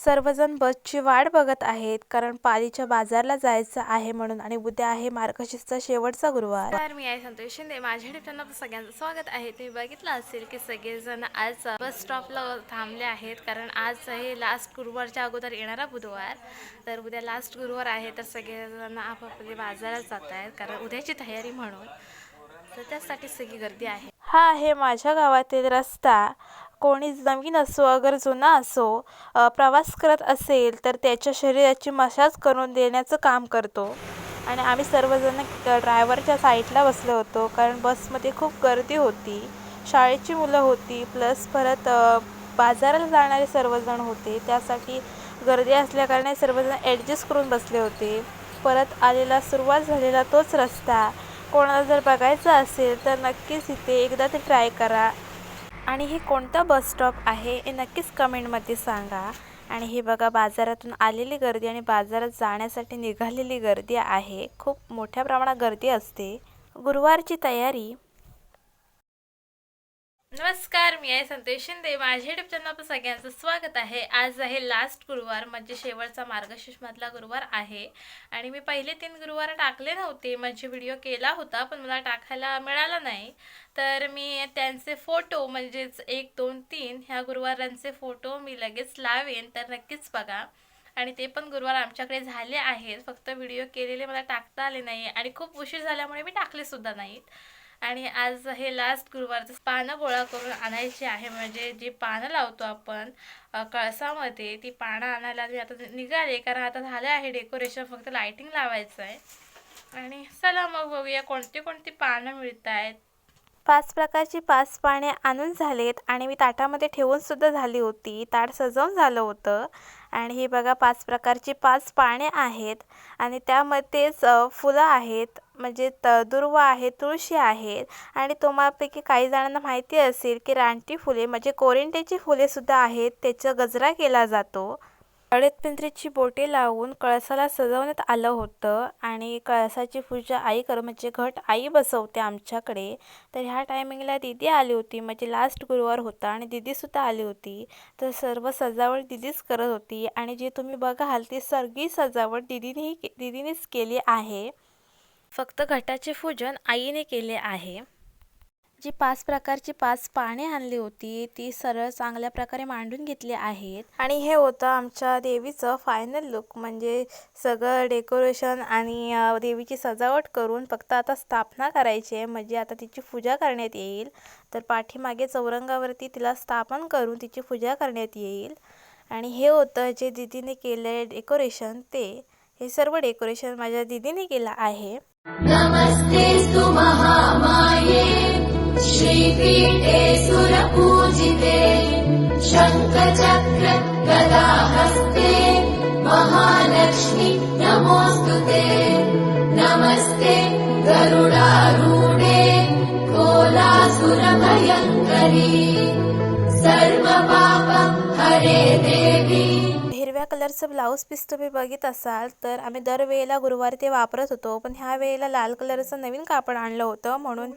सर्वजण बसची वाट बघत आहेत कारण पालीच्या बाजारला जायचं आहे म्हणून आणि उद्या आहे मार्गशीर्षचा शेवटचा गुरुवार। तर मी आहे संतोष शिंदे, माझ्या युट्यूब सगळ्यांचं स्वागत आहे। तुम्ही बघितलं असेल की सगळेजण आज बस स्टॉपला थांबले आहेत कारण आज आहे लास्ट गुरुवारच्या अगोदर येणारा बुधवार। तर उद्या लास्ट गुरुवार आहे तर सगळेजण आपापल्या बाजारात जात आहेत कारण उद्याची तयारी म्हणून, तर त्यासाठी सगळी गर्दी आहे। हा आहे माझ्या गावातील रस्ता। कोणी नवीन असो अगर जुना असो प्रवास करत असेल तर त्याच्या शरीराची मसाज करून देण्याचं काम करतो आणि आम्ही सर्वजण ड्रायव्हरच्या साईडला बसलो होतो कारण बसमध्ये खूप गर्दी होती, शाळेची मुलं होती प्लस परत बाजाराला जाणारे सर्वजण होते, त्यासाठी गर्दी असल्याकारणे सर्वजण ॲडजस्ट करून बसले होते। परत आलेला सुरुवात झालेला तोच रस्ता। कोणाला जर बघायचं असेल तर नक्कीच इथे एकदा ते ट्राय करा आणि हे कोणता बस स्टॉप आहे हे नक्कीच कमेंटमध्ये सांगा। आणि हे बघा बाजारातून आलेली गर्दी आणि बाजारात जाण्यासाठी निघालेली गर्दी आहे, खूप मोठ्या प्रमाणात गर्दी असते। गुरुवारची तयारी। नमस्कार, मी आहे संतोष शिंदे, माझ्या युट्यूब चॅनलवर सगळ्यांचं स्वागत आहे। आज आहे लास्ट गुरुवार म्हणजे शेवटचा मार्गशीर्षमधला गुरुवार आहे आणि मी पहिले 3 गुरुवार टाकले नव्हते, म्हणजे व्हिडिओ केला होता पण मला टाकायला मिळाला नाही। तर मी त्यांचे फोटो म्हणजेच 1, 2, 3 ह्या गुरुवारांचे फोटो मी लगेच लावेन, तर नक्कीच बघा। आणि ते पण गुरुवार आमच्याकडे झाले आहेत, फक्त व्हिडिओ केलेले मला टाकता आले नाही आणि खूप उशीर झाल्यामुळे मी टाकले सुद्धा नाहीत। आणि आज हे लास्ट गुरुवारचं पानं गोळा करून आणायची आहे, म्हणजे जी पानं लावतो आपण कळसामध्ये ती पानं आणायला मी आता निघाले कारण आता झालं आहे डेकोरेशन, फक्त लाइटिंग लावायचं आहे। आणि चला मग बघूया कोणती कोणती पानं मिळत आहेत। 5 प्रकारची 5 पाने आणून झालेत आणि मी ताटामध्ये ठेवून सुद्धा झाली होती, ताट सजवून झालं होतं। आणि हे बघा 5 प्रकारची 5 पाने आहेत आणि त्यामध्येच फुलं आहेत, म्हणजे दुर्वा आहे, तुळशी आहेत आणि तुम्हापैकी काही जणांना माहिती असेल की रानटी फुले म्हणजे कोरिंटेची फुले सुद्धा आहेत, त्याचा गजरा केला जातो। हळद पिंपरीची बोटे लावून कळसाला सजवण्यात आलं होतं आणि कळसाची पूजा आई म्हणजे घट आई बसवते आमच्याकडे। तर ह्या टायमिंगला दीदी आली होती, म्हणजे लास्ट गुरुवार होता आणि दीदीसुद्धा आली होती, तर सर्व सजावट दीदीच करत होती आणि जी तुम्ही बघाल ती सगळी सजावट दीदीनेच केली आहे, फक्त घटाचे पूजन आईने केले आहे। जी 5 प्रकारची 5 पाने आणली होती ती सरळ चांगल्या प्रकारे मांडून घेतली आहेत आणि हे होतं आमच्या देवीचं फायनल लुक, म्हणजे सगळं डेकोरेशन आणि देवीची सजावट करून फक्त आता स्थापना करायची आहे, म्हणजे आता तिची पूजा करण्यात येईल। तर पाठीमागे चौरंगावरती तिला स्थापन करून तिची पूजा करण्यात येईल। आणि हे होतं जे दीदीने केले डेकोरेशन, हे सर्व डेकोरेशन माझ्या दीदीने केलं आहे। नमस्तेस्तु महामाये श्रीपीठे सुरपूजिते शङ्खचक्र गदाहस्ते महालक्ष्मी नमोस्तुते। नमस्ते गरुडारूढे कोलासुरभयङ्करी सर्वपाप हरे देवी। हिरव्या कलरचं ब्लाऊज पीस तुम्ही बघित असाल तर आम्ही दरवेळेला गुरुवारी ते वापरत होतो, पण ह्या वेळेला लाल कलरचं नवीन कापड आणलं होतं म्हणून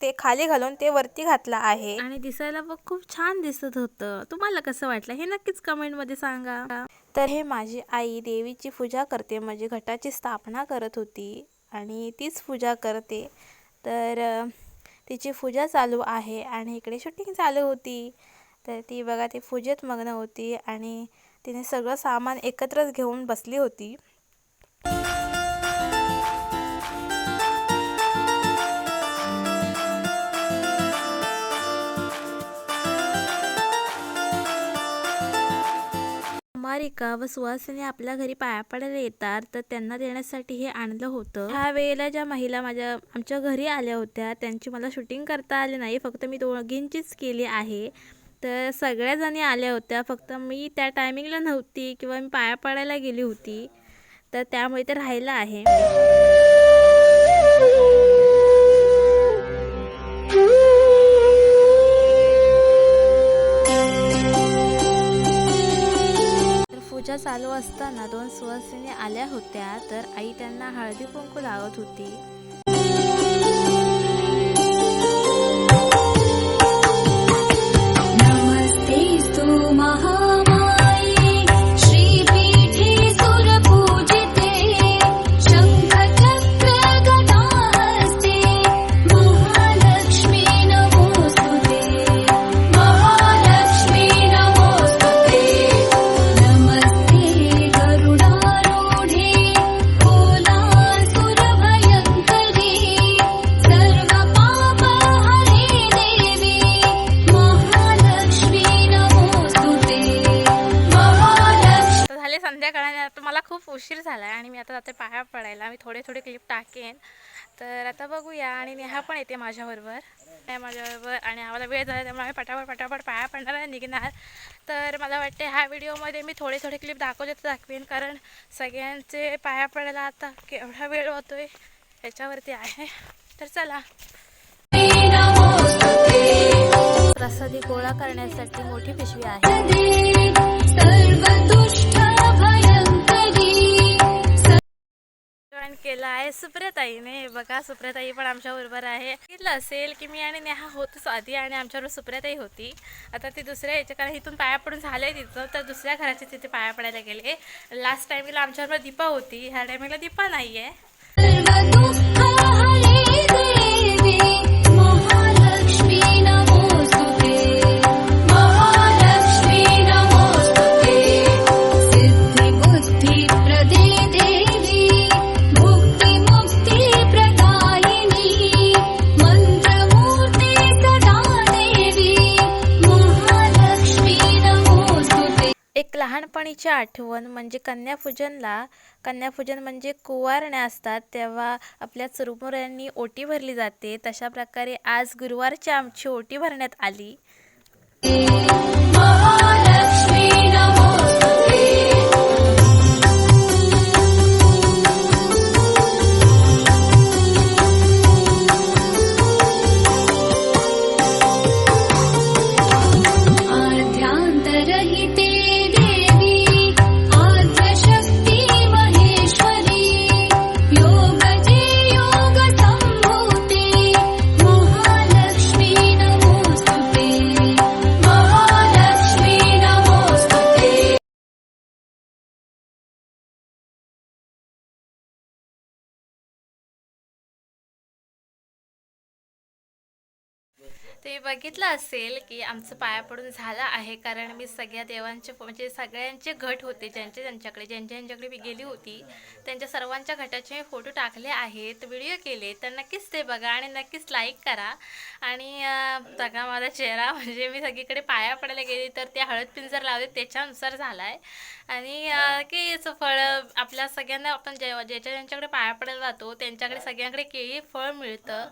ते खाली घालून ते वरती घातलं आहे आणि दिसायला बघ खूप छान दिसत होतं। तुम्हाला कसं वाटलं हे नक्कीच कमेंटमध्ये सांगा। तर हे माझी आई देवीची पूजा करते, म्हणजे घटाची स्थापना करत होती आणि तीच पूजा करते, तर तिची पूजा चालू आहे आणि इकडे शूटिंग चालू होती। तर ती बघा ती पूजेत मग्न होती आणि तिने सगळं सामान एकत्रच घेऊन बसली होती। कुमारिका व सुवासिनी आपल्या घरी पाया पडायला येतात, तर त्यांना देण्यासाठी हे आणलं होतं। ह्या वेळेला ज्या महिला आमच्या घरी आल्या होत्या त्यांची मला शूटिंग करता आली नाही, फक्त मी दोघींचीच केली आहे। तर सगळ्या जणी आल्या होत्या, फक्त मी त्या टायमिंगला नव्हती किंवा मी पाया पडायला गेली होती, तर त्यामुळे ते राहिलं आहे। तर पूजा चालू असताना 2 सुवासिनी आल्या होत्या, तर आई त्यांना हळदी कुंकू लावत होती। नमस्तेस्तु महामाये खूप उशीर झाला आहे आणि मी आता जाते पाया पडायला. मी थोडे थोडे क्लिप टाकेन, तर आता बघूया. आणि नेहा पण येते माझ्याबरोबर आणि आम्हाला वेळ झाला त्यामुळे आम्ही पटापट पाया पडणार आणि निघणार. तर मला वाटते ह्या व्हिडिओमध्ये मी थोडे थोडे क्लिप दाखवेन, कारण सगळ्यांचे पाया पडायला आता केवढा वेळ होतोय याच्यावरती आहे. तर चला. प्रसादी गोळा करण्यासाठी मोठी पिशवी आहे. जॉईन केला आहे सुप्रियाताईने. बघा, सुप्रियाताई पण आमच्या बरोबर आहे. बघितलं असेल की मी आणि नेहा होतच आधी आणि आमच्याबरोबर सुप्रियाताई होती. आता ती दुसऱ्या याच्या, कारण इथून पाया पडून झालंय तिथं, तर दुसऱ्या घराचे तिथे पाया पडायला गेले. लास्ट टाइमला आमच्याबरोबर दीपा होती, ह्या टायमिंगला दीपा नाहीये. एक लहानपणीची आठवण म्हणजे कन्यापूजन म्हणजे कुवारण्या असतात तेव्हा आपल्या चुरमुऱ्यांनी ओटी भरली जाते. तशा प्रकारे आज गुरुवारची आमची ओटी भरण्यात आली. ते बघितलं असेल की आमचं पाया पडून झालं आहे, कारण मी सगळ्या देवांचे म्हणजे सगळ्यांचे घट होते ज्यांच्याकडे मी गेली होती त्यांच्या सर्वांच्या घटाचे मी फोटो टाकले आहेत, व्हिडिओ केले. तर नक्कीच ते बघा आणि नक्कीच लाईक करा. आणि बघा माझा चेहरा, म्हणजे मी सगळीकडे पाया पडायला गेली तर ते हळद पिंजर लावले त्याच्यानुसार झाला आहे. आणि केळीचं फळ आपल्या सगळ्यांना, आपण ज्यांच्याकडे पाया पडायला जातो त्यांच्याकडे सगळ्यांकडे केळी फळ मिळतं.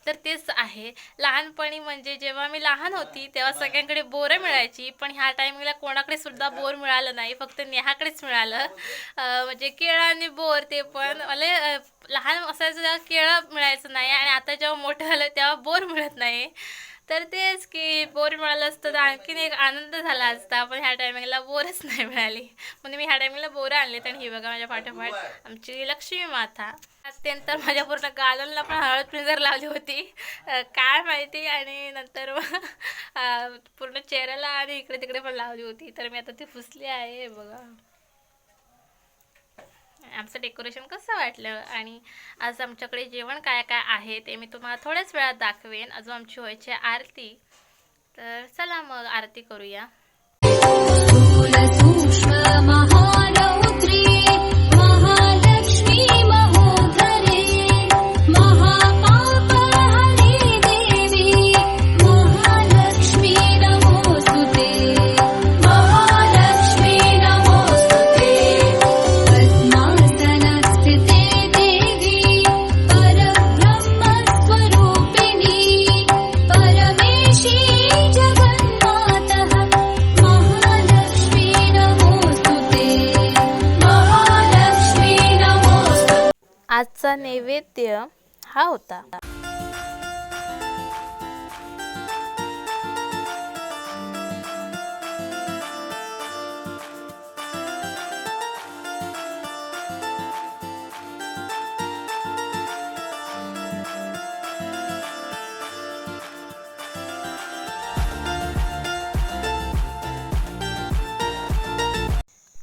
तर तेच आहे. लहानपणी म्हणजे जेव्हा मी लहान होती तेव्हा सगळ्यांकडे बोरं मिळायची, पण ह्या टायमिंगला कोणाकडे सुद्धा बोर मिळालं नाही, फक्त नेहाकडेच मिळालं. म्हणजे केळं आणि बोर, ते पण मला लहान असायचं तेव्हा केळं मिळायचं नाही आणि आता जेव्हा मोठं झालं तेव्हा बोर मिळत नाही. तर तेच की बोर मिळालं असतं तर आणखीन एक आनंद झाला असता, पण ह्या टायमिंगला बोरच नाही मिळाली. म्हणजे मी ह्या टायमिंगला बोरं आणले. आणि ही बघा माझ्या पाठोपाठ आमची लक्ष्मी माता. त्यानंतर माझ्या पूर्ण गालांना पण हळद पिंजर लावली होती, काय माहिती. आणि नंतर पूर्ण चेहऱ्याला आणि इकडे तिकडे पण लावली होती. तर मी आता ती पुसली आहे. बघा आमचं डेकोरेशन कसं वाटलं आणि आज आमच्याकडे जेवण काय काय आहे ते मी तुम्हाला थोड्याच वेळात दाखवेन. अजून आमची व्हायची आरती, तर चला मग आरती करूया. आजचा नैवेद्य हा होता.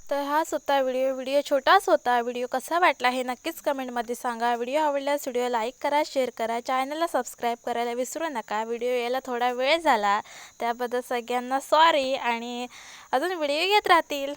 तर हाच होता व्हिडिओ छोटाच होता. व्हिडिओ कसा वाटला हे नक्कीच कमेंटमध्ये सांगा. व्हिडिओ आवडल्यास व्हिडिओ लाईक करा, शेअर करा, चॅनलला सबस्क्राईब करायला विसरू नका. व्हिडिओ यायला थोडा वेळ झाला त्याबद्दल सगळ्यांना सॉरी. आणि अजून व्हिडिओ येत राहतील.